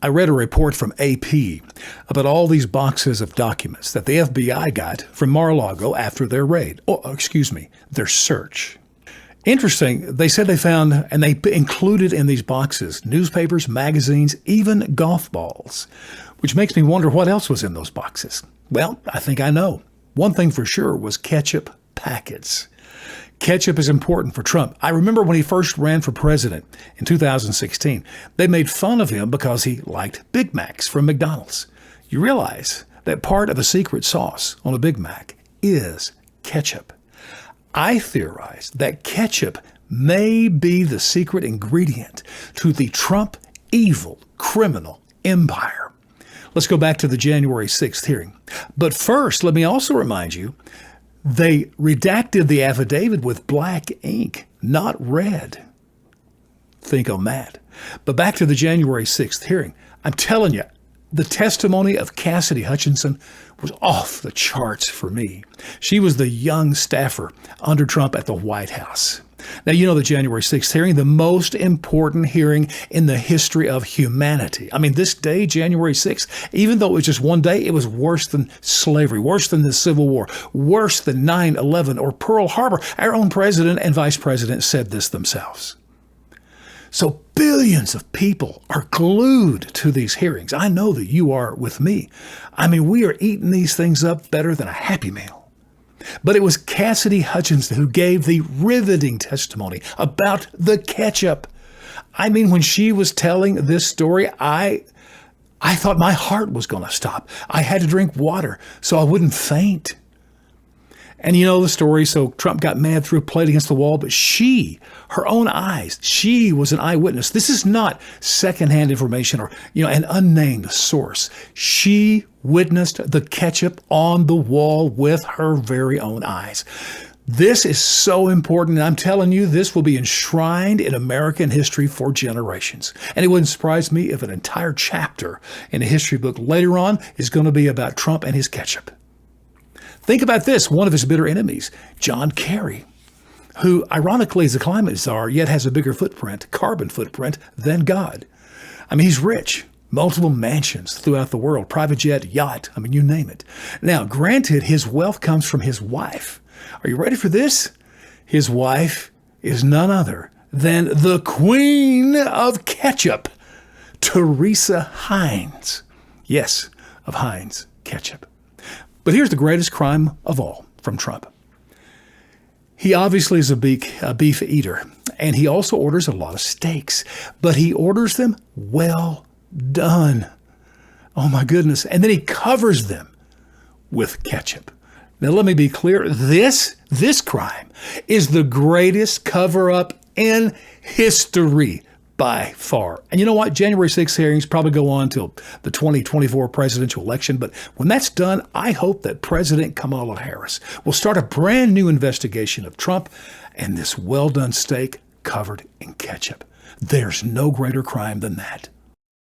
I read a report from AP about all these boxes of documents that the FBI got from Mar-a-Lago after their raid. Their search. Interesting, they said they found, and they included in these boxes, newspapers, magazines, even golf balls, which makes me wonder what else was in those boxes. Well, I think I know. One thing for sure was ketchup packets. Ketchup is important for Trump. I remember when he first ran for president in 2016, they made fun of him because he liked Big Macs from McDonald's. You realize that part of the secret sauce on a Big Mac is ketchup. I theorize that ketchup may be the secret ingredient to the Trump evil criminal empire. Let's go back to the January 6th hearing. But first, let me also remind you, they redacted the affidavit with black ink, not red. Think on that. But back to the January 6th hearing. I'm telling you, the testimony of Cassidy Hutchinson was off the charts for me. She was the young staffer under Trump at the White House. Now, you know the January 6th hearing, the most important hearing in the history of humanity. I mean, this day, January 6th, even though it was just one day, it was worse than slavery, worse than the Civil War, worse than 9/11 or Pearl Harbor. Our own president and vice president said this themselves. So billions of people are glued to these hearings. I know that you are with me. I mean, we are eating these things up better than a Happy Meal. But it was Cassidy Hutchinson who gave the riveting testimony about the ketchup. I mean, when she was telling this story, I thought my heart was going to stop. I had to drink water so I wouldn't faint. And you know the story, so Trump got mad, threw a plate against the wall, but she, her own eyes, she was an eyewitness. This is not secondhand information or, an unnamed source. She witnessed the ketchup on the wall with her very own eyes. This is so important, and I'm telling you, this will be enshrined in American history for generations. And it wouldn't surprise me if an entire chapter in a history book later on is going to be about Trump and his ketchup. Think about this, one of his bitter enemies, John Kerry, who ironically is a climate czar, yet has a bigger carbon footprint than God. I mean, he's rich, multiple mansions throughout the world, private jet, yacht, you name it. Now, granted, his wealth comes from his wife. Are you ready for this? His wife is none other than the queen of ketchup, Teresa Heinz. Yes, of Heinz ketchup. But here's the greatest crime of all from Trump. He obviously is a beef eater, and he also orders a lot of steaks, but he orders them well done. Oh my goodness. And then he covers them with ketchup. Now let me be clear, this crime is the greatest cover-up in history by far. And you know what? January 6th hearings probably go on till the 2024 presidential election. But when that's done, I hope that President Kamala Harris will start a brand new investigation of Trump and this well-done steak covered in ketchup. There's no greater crime than that.